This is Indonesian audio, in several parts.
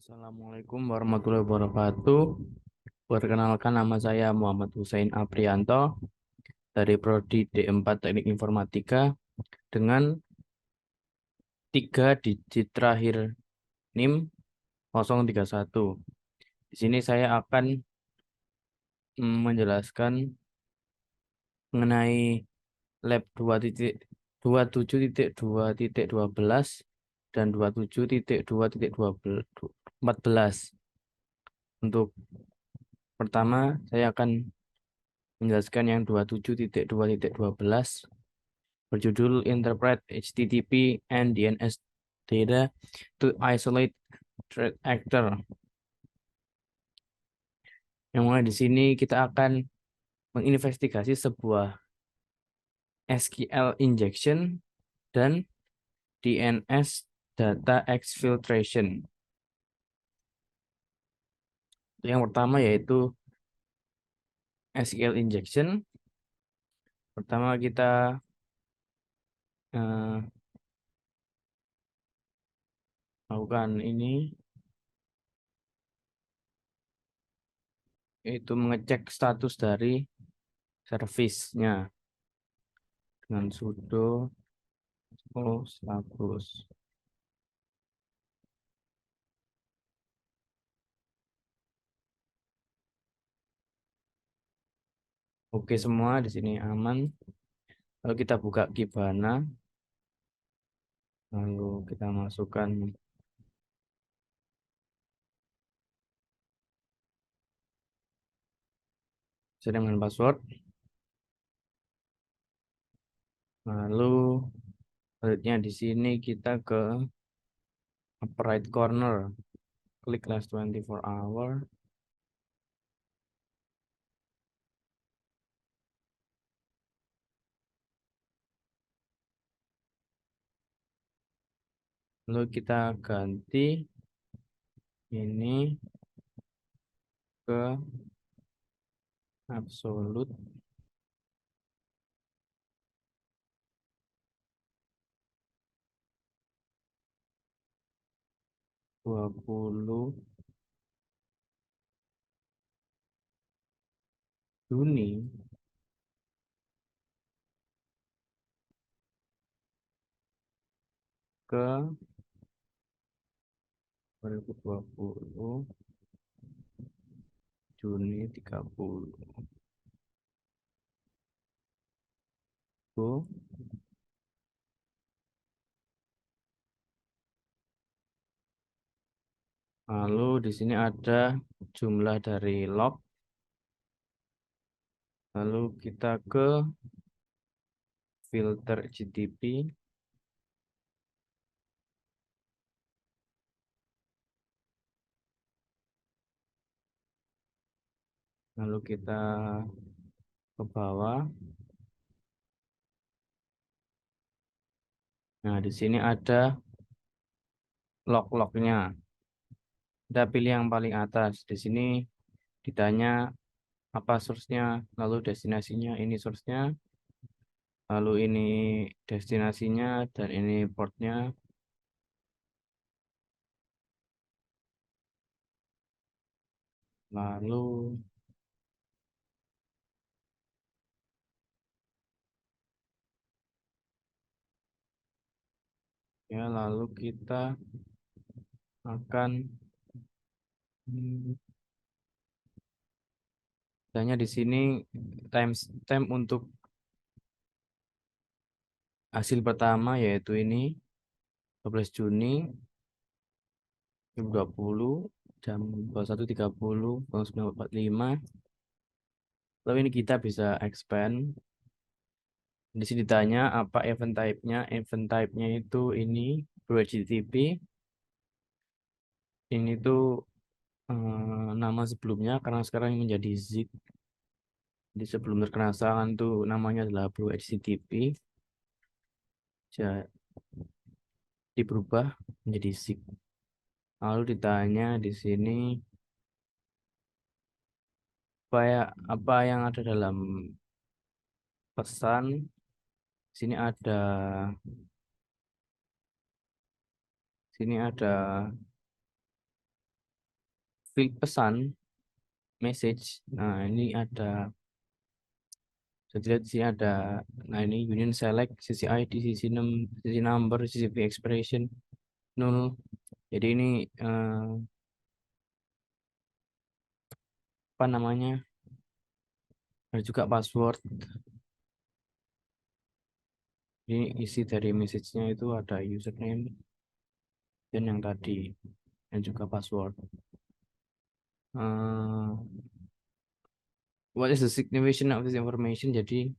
Assalamualaikum warahmatullahi wabarakatuh. Perkenalkan, nama saya Muhammad Hussein Aprianto dari Prodi D4 Teknik Informatika dengan 3 digit terakhir NIM 031. Di sini saya akan menjelaskan mengenai lab 27.2.12 dan 27.2.14. Untuk pertama, saya akan menjelaskan yang 27.2.12 berjudul Interpret HTTP and DNS Data to Isolate Threat Actor. Yang mulai di sini kita akan menginvestigasi sebuah SQL injection dan DNS data exfiltration. Yang pertama yaitu SQL injection. Pertama kita lakukan ini, yaitu mengecek status dari service-nya dengan sudo status. Oke, semua di sini aman. Lalu kita buka Kibana, lalu kita masukkan dengan password. Lalu selanjutnya di sini kita ke upper right corner, klik last 24 hour. Lalu kita ganti ini ke absolute. Dua puluh Juni ke 2020 Juni 30. Lalu di sini ada jumlah dari log. Lalu kita ke filter HTTP. Lalu kita ke bawah. Nah, di sini ada log-lognya. Kita pilih yang paling atas. Di sini ditanya apa source-nya, lalu destinasinya, ini source-nya, lalu ini destinasinya, dan ini port-nya. Lalu lalu kita akan tanya di sini timestamp untuk hasil pertama, yaitu ini 12 Juni 2020 jam 21.30 1945. Lalu ini kita bisa expand. Di sini ditanya apa event type-nya. Event type-nya itu ini HTTP. Ini tuh nama sebelumnya karena sekarang menjadi zip. Di sebelum terkena serangan tuh namanya adalah HTTP. Jadi berubah menjadi zip. Lalu ditanya di sini apa yang ada dalam pesan. Sini ada field pesan message. Nah, ini ada, jadi lihat di sini ada, nah ini union select, sisi ID, sisi number, sisi v expression null. Jadi ini apa namanya, ada juga password. Ini isi dari message-nya itu ada username dan yang tadi, dan juga password. What is the significance of this information? Jadi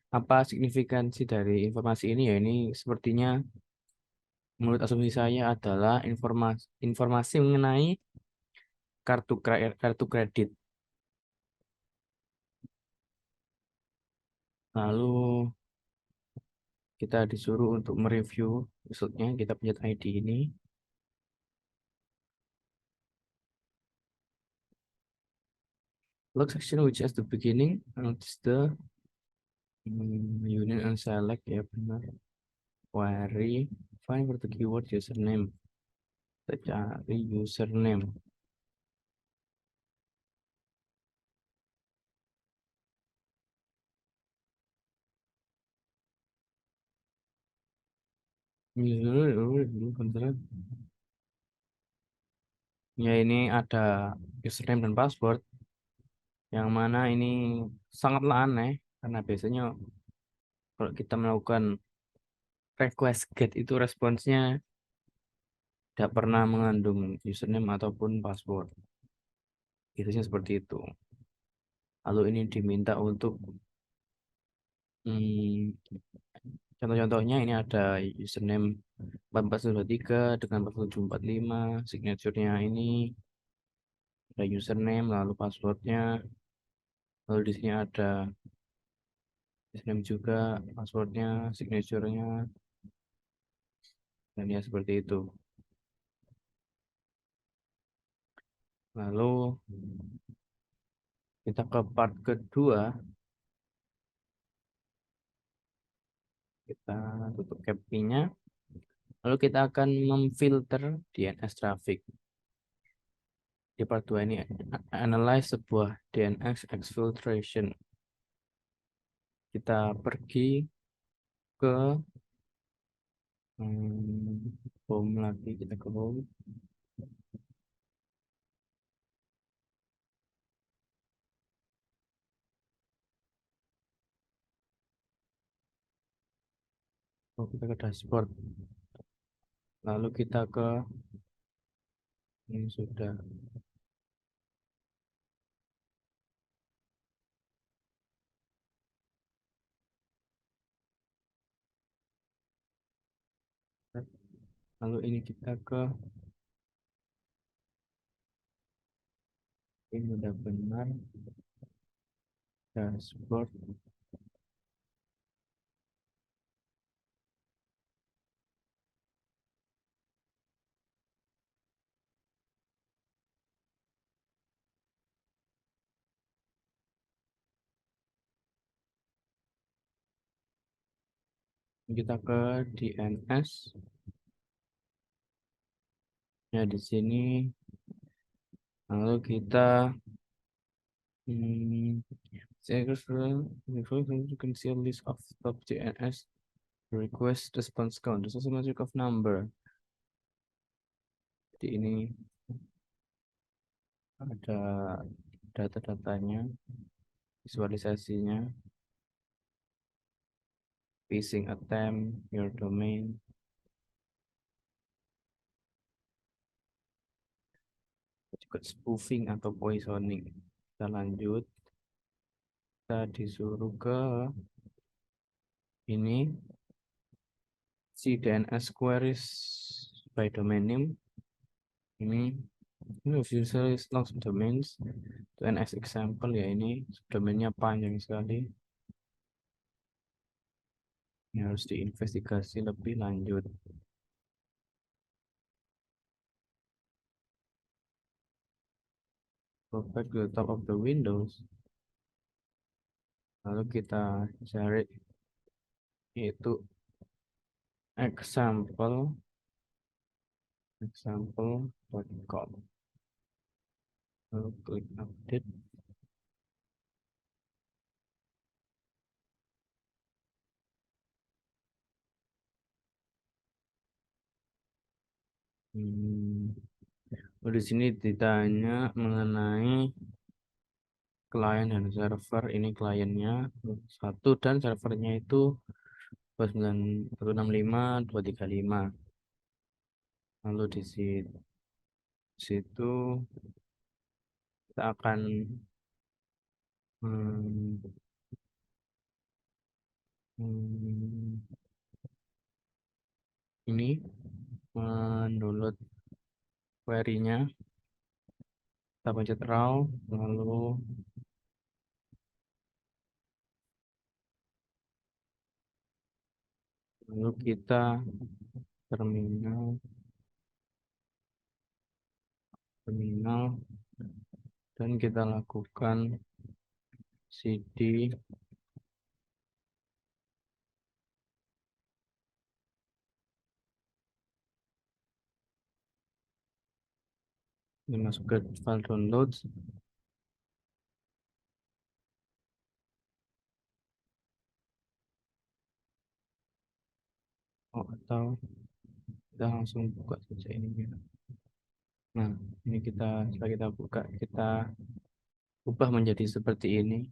apa signifikansi dari informasi ini? Ya ini sepertinya menurut asumsi saya adalah informasi mengenai kartu kredit. Lalu kita disuruh untuk mereview resultnya. Kita pencet ID ini. Look section which has the beginning, notice the union and select, ya benar. Query, find for the keyword username. Kita cari username. Ya ini ada username dan password, yang mana ini sangatlah aneh karena biasanya kalau kita melakukan request get itu responsnya tidak pernah mengandung username ataupun password. Biasanya seperti itu. Lalu ini diminta untuk contoh-contohnya, ini ada username 4423 dengan 4745, signaturenya ini ada username, lalu passwordnya, lalu di sini ada username juga, passwordnya, signaturenya, dan ya seperti itu. Lalu kita ke part kedua, kita tutup captionnya, lalu kita akan memfilter DNS traffic. Di part 2 ini analyze sebuah DNS exfiltration. Kita pergi ke home lagi, kita ke home. Kita ke dashboard. Lalu kita ke ini sudah. Lalu ini kita ke ini sudah benar dashboard. Kita ke DNS. Ya di sini. Lalu kita you can see a list of top DNS request response count. This is a magic of number. Jadi ini ada data-datanya, visualisasinya, phishing attempt, your domain. Juga spoofing atau poisoning. Kita lanjut. Kita disuruh ke ini, si DNS queries by domain name. Ini usually long domains DNS example, ya ini domainnya panjang sekali. Ini harus diinvestigasi lebih lanjut. Go back to the top of the windows. Lalu kita cari itu example.com. lalu klik update. Oh, di sini ditanya mengenai klien dan server. Ini kliennya satu dan servernya itu 295.165. Lalu di situ kita akan hmm, hmm, ini mendownload query-nya. Kita pencet raw, lalu kita terminal dan kita lakukan cd ini masuk ke file downloads. Atau kita langsung buka saja ini ya. Nah, ini setelah kita buka, kita ubah menjadi seperti ini.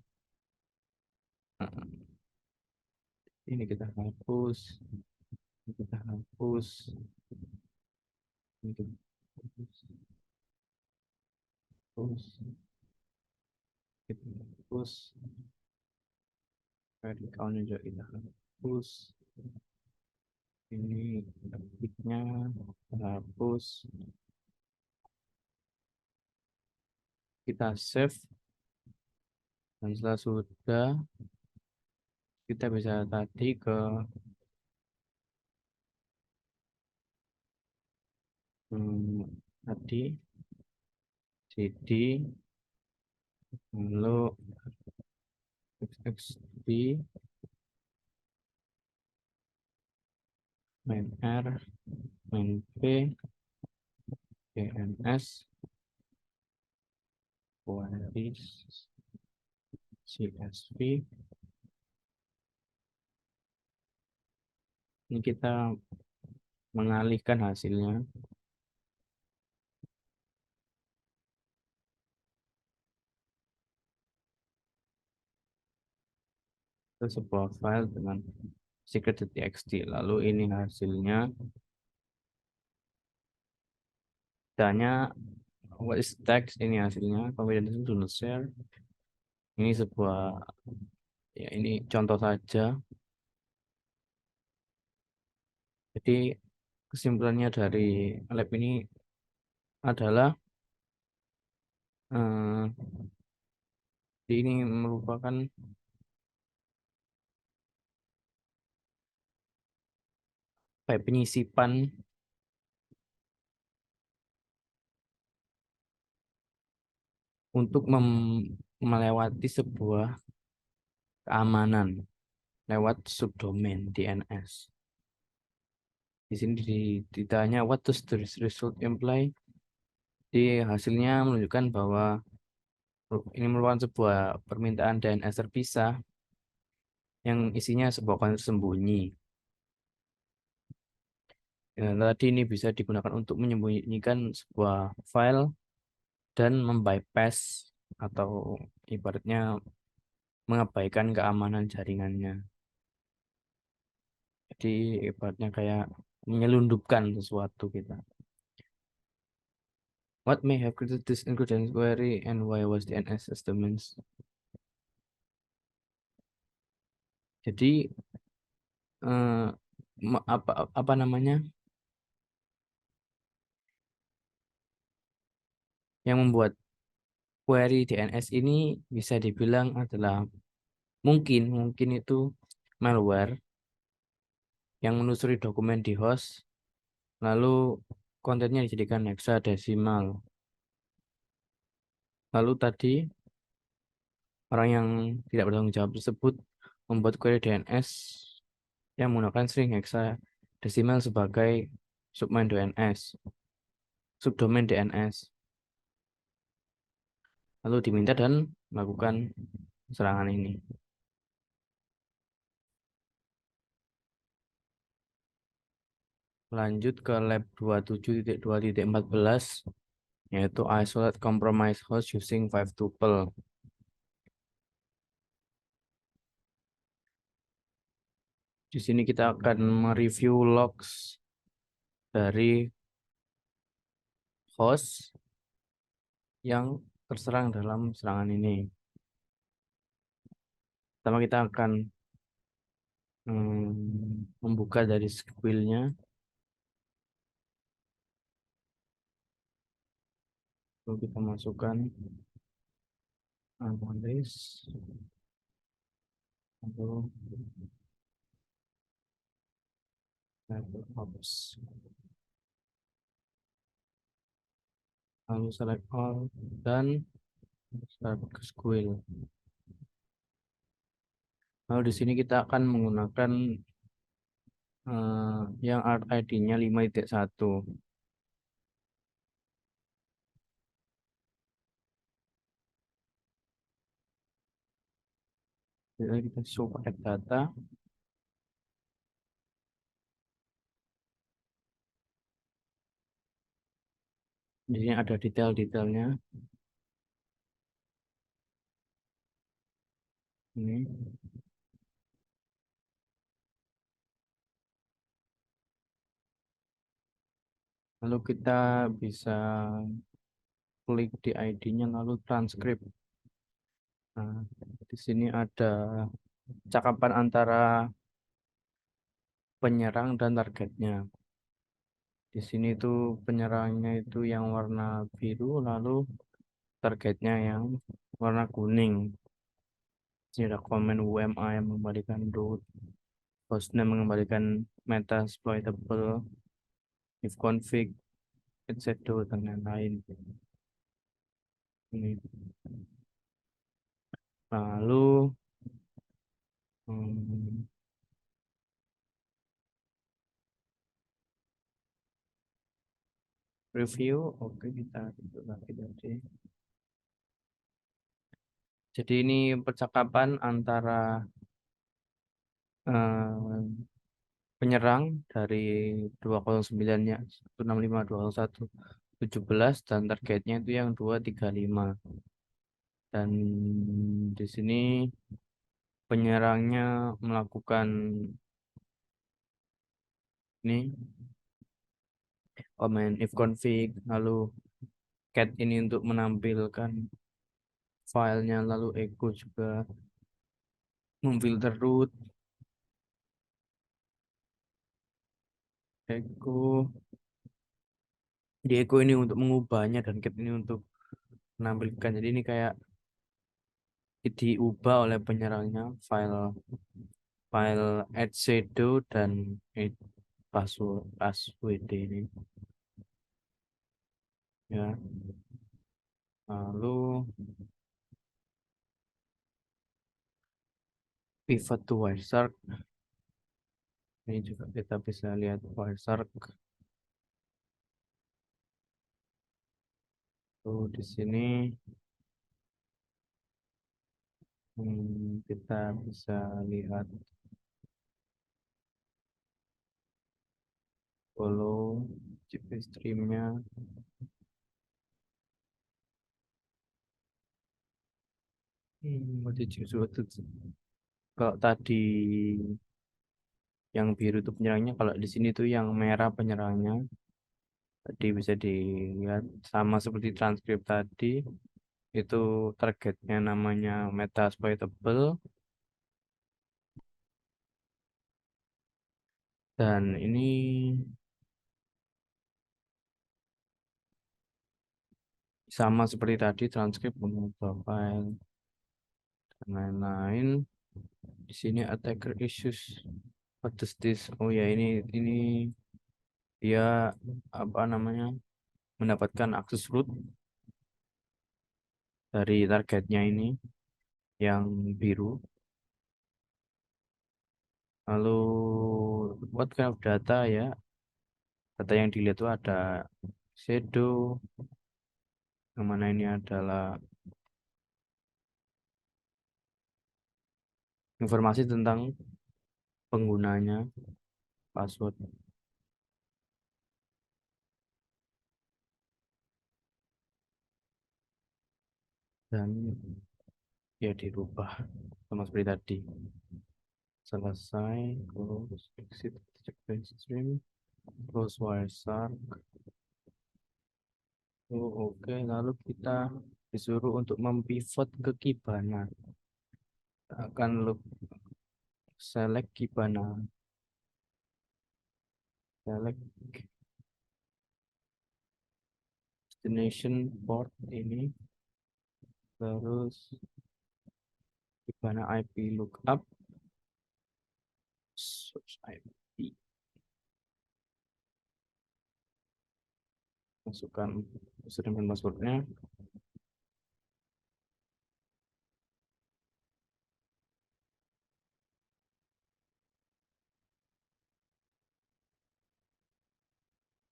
Nah, ini kita hapus, ini kita hapus, ini kita hapus, kita hapus, vertikalnya juga kita hapus, ini grafiknya kita hapus, kita save, dan setelah sudah kita bisa tadi ke tadi cd lalu xxd main r main p dns queries csv. Ini kita mengalihkan hasilnya ke sebuah file dengan secret.txt. Lalu ini hasilnya. Tanya what is text, ini hasilnya. Confidence do not share. Ini sebuah, ya ini contoh saja. Jadi kesimpulannya dari lab ini adalah ini merupakan penyisipan untuk melewati sebuah keamanan lewat subdomain DNS. Di sini ditanya what does the result imply? Di hasilnya menunjukkan bahwa ini merupakan sebuah permintaan DNS terpisah yang isinya sebuah konten tersembunyi. Ya, tadi ini bisa digunakan untuk menyembunyikan sebuah file dan membypass atau ibaratnya mengabaikan keamanan jaringannya. Jadi ibaratnya kayak menyelundupkan sesuatu kita. What may have created this incoherent query and why was DNS estimates? Jadi apa namanya yang membuat query DNS ini bisa dibilang adalah mungkin itu malware yang menelusuri dokumen di host, lalu kontennya dijadikan hexadesimal. Lalu tadi orang yang tidak bertanggung jawab tersebut membuat query DNS yang menggunakan string hexadesimal sebagai subdomain DNS. lalu diminta dan melakukan serangan ini. Lanjut ke lab 27.2.14, yaitu isolate compromise host using 5 tuple. Di sini kita akan mereview logs dari host yang terserang dalam serangan ini. Pertama kita akan membuka dari squillnya, lalu kita masukkan analysis, lalu network ops, lalu select all dan start ke squill. Lalu di sini kita akan menggunakan yang art ID-nya 5.1. Jadi kita show paket data. Di sini ada detail-detailnya. Ini. Lalu kita bisa klik di ID-nya lalu transkrip. Nah, di sini ada cakapan antara penyerang dan targetnya. Di sini tuh penyerangnya itu yang warna biru, lalu targetnya yang warna kuning. Ini ada komen UMA yang mengembalikan root, hostnya mengembalikan meta exploitable, if config, etc. dan lain-lain. Ini. Lalu hmm, review, oke kita tutup lagi tadi. Jadi ini percakapan antara eh, penyerang dari 209-nya 165 201 17 dan targetnya itu yang 235. Dan di sini penyerangnya melakukan ini comment if config, lalu cat ini untuk menampilkan filenya, lalu echo juga memfilter root, echo di echo ini untuk mengubahnya dan cat ini untuk menampilkan. Jadi ini kayak diubah oleh penyerangnya file file add shadow dan add password ini ya. Lalu pivot to Wireshark, ini juga kita bisa lihat Wireshark tuh di sini. Kita bisa lihat follow GP streamnya. Kalau tadi yang biru itu penyerangnya, kalau di sini tuh yang merah penyerangnya. Tadi bisa dilihat sama seperti transkrip tadi, itu targetnya namanya metasploitable, dan ini sama seperti tadi transkrip mengubah file dan lain-lain. Di sini attacker issues, what is this? Oh ya, ini dia apa namanya, mendapatkan akses root dari targetnya ini yang biru. Lalu what kind of data ya, data yang dilihat itu ada shadow, yang mana ini adalah informasi tentang penggunanya, password, dan ya dirubah sama seperti tadi. Selesai, close, exit, check stream, close wireshark. Oh, oke, lalu kita disuruh untuk mempivot ke Kibana. Akan look select Kibana, select destination port ini, terus Kibana IP lookup, source IP, masukkan username dan passwordnya.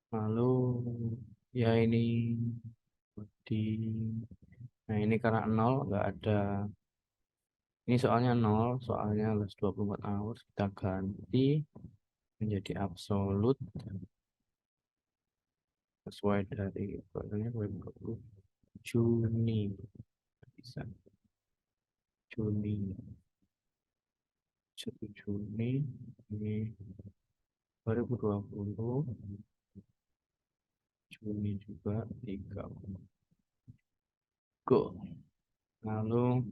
Lalu ya ini di, nah ini karena 0 nggak ada, ini soalnya 0, soalnya last 24 hours, kita ganti menjadi absolute sesuai dari kodenya web Juni, bisa Juni, 1 Juni ini 2020, Juni juga 3 go. Lalu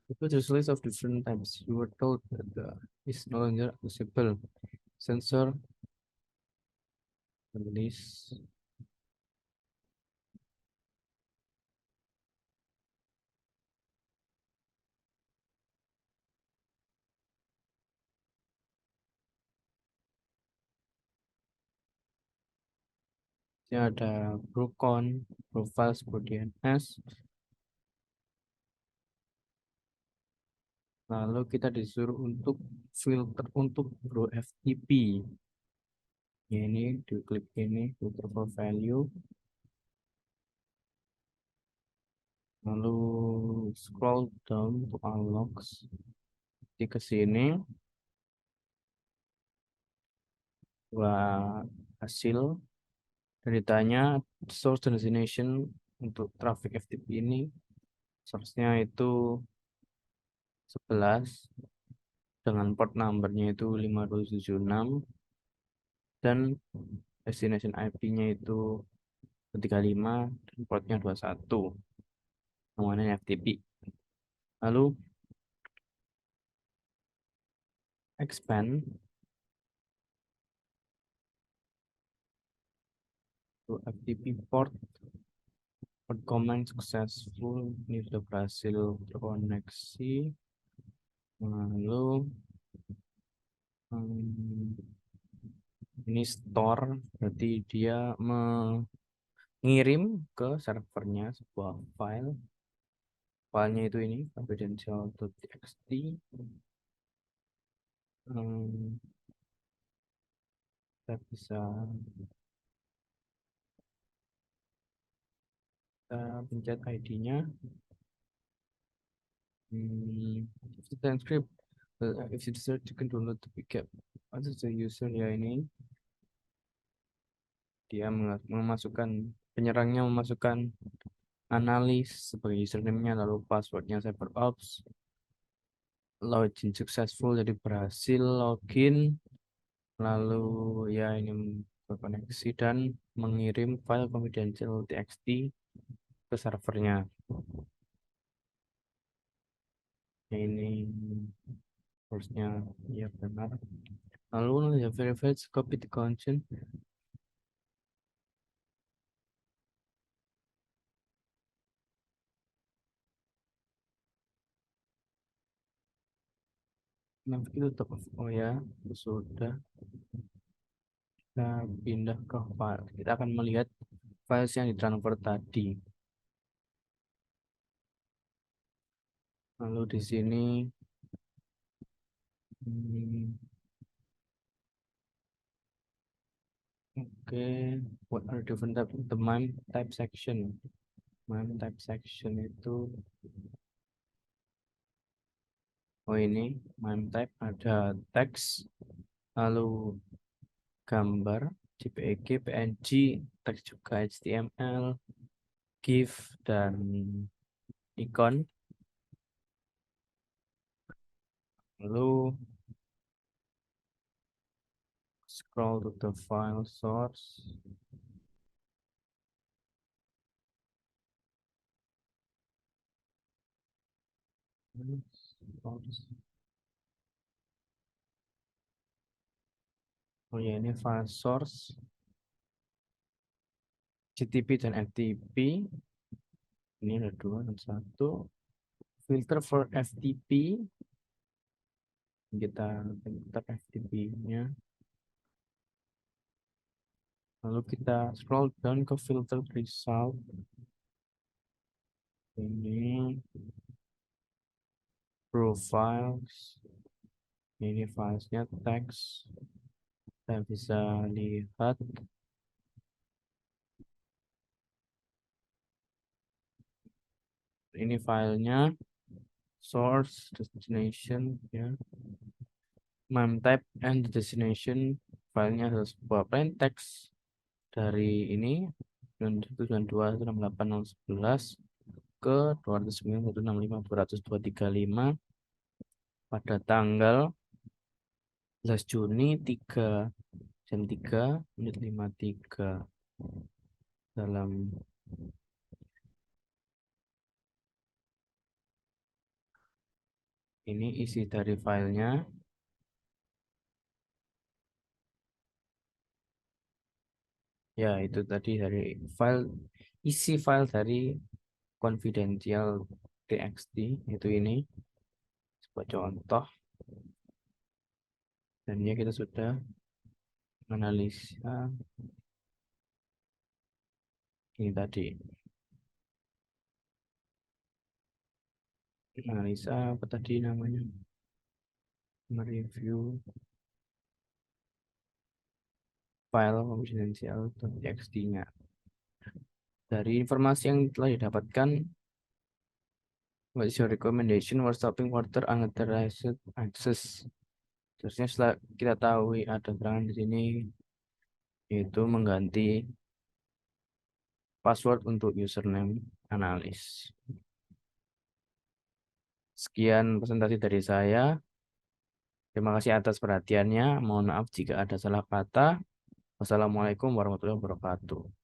it was a list of different types. You were told that is no longer accessible. Sensor list. Ini ada Procon, Profiles for DNS. Lalu kita disuruh untuk filter untuk Bro FTP. Ini diklik ini filter for value. Lalu scroll down to unlocks. Di ke sini buat hasil dan ditanya source dan destination untuk traffic FTP ini. Source-nya itu 11 dengan port numbernya itu 5276 dan destination IP-nya itu 35 dan portnya 21, namanya FTP. Lalu expand to FTP port command successful, ini sudah berhasil terkoneksi. Lalu ini store, berarti dia mengirim ke servernya sebuah file. Filenya itu ini confidential.txt. Kita bisa pencet ID-nya. Transcript. If you search, you can download the pickup. Ada user ya ini. Dia memasukkan, penyerangnya memasukkan analis sebagai username-nya, lalu passwordnya CyberOps. Login successful, jadi berhasil login. Lalu ya ini terkoneksi dan mengirim file confidential.txt ke servernya. Ini source-nya ya benar. Lalu ya verified copy the content. Nah, itu top of, oh ya, sudah. Kita pindah ke file. Kita akan melihat file yang ditransfer tadi. Lalu di sini oke, what are different type, the MIME type section. MIME type section itu Oh ini MIME type ada teks, lalu gambar, JPEG, PNG, teks juga HTML, GIF, dan ikon. Lalu scroll to the file source. Oh ya, ini file source GTP dan FTP. Ini ada dua dan satu. Filter for FTP. Kita filter FTP-nya. Lalu kita scroll down ke filter result. Ini profiles. Ini filesnya teks. Kita bisa lihat ini filenya, source, destination, ya, MIME type and destination. Filenya adalah sebuah plain text dari ini 9122.168.011 ke 209.165.235 pada tanggal 11 Juni 3 jam 3 menit 53. Dalam ini isi dari filenya. Ya, itu tadi dari file, isi file dari confidential txt, itu ini sebuah contoh. Dan ya kita sudah analisa ini tadi. Analisa apa tadi namanya? Mereview file confidential txt-nya. Dari informasi yang telah didapatkan, what is your recommendation for stopping further unauthorized access? Terusnya setelah kita tahu ada serangan di sini, yaitu mengganti password untuk username analis. Sekian presentasi dari saya. Terima kasih atas perhatiannya. Mohon maaf jika ada salah kata. Wassalamualaikum warahmatullahi wabarakatuh.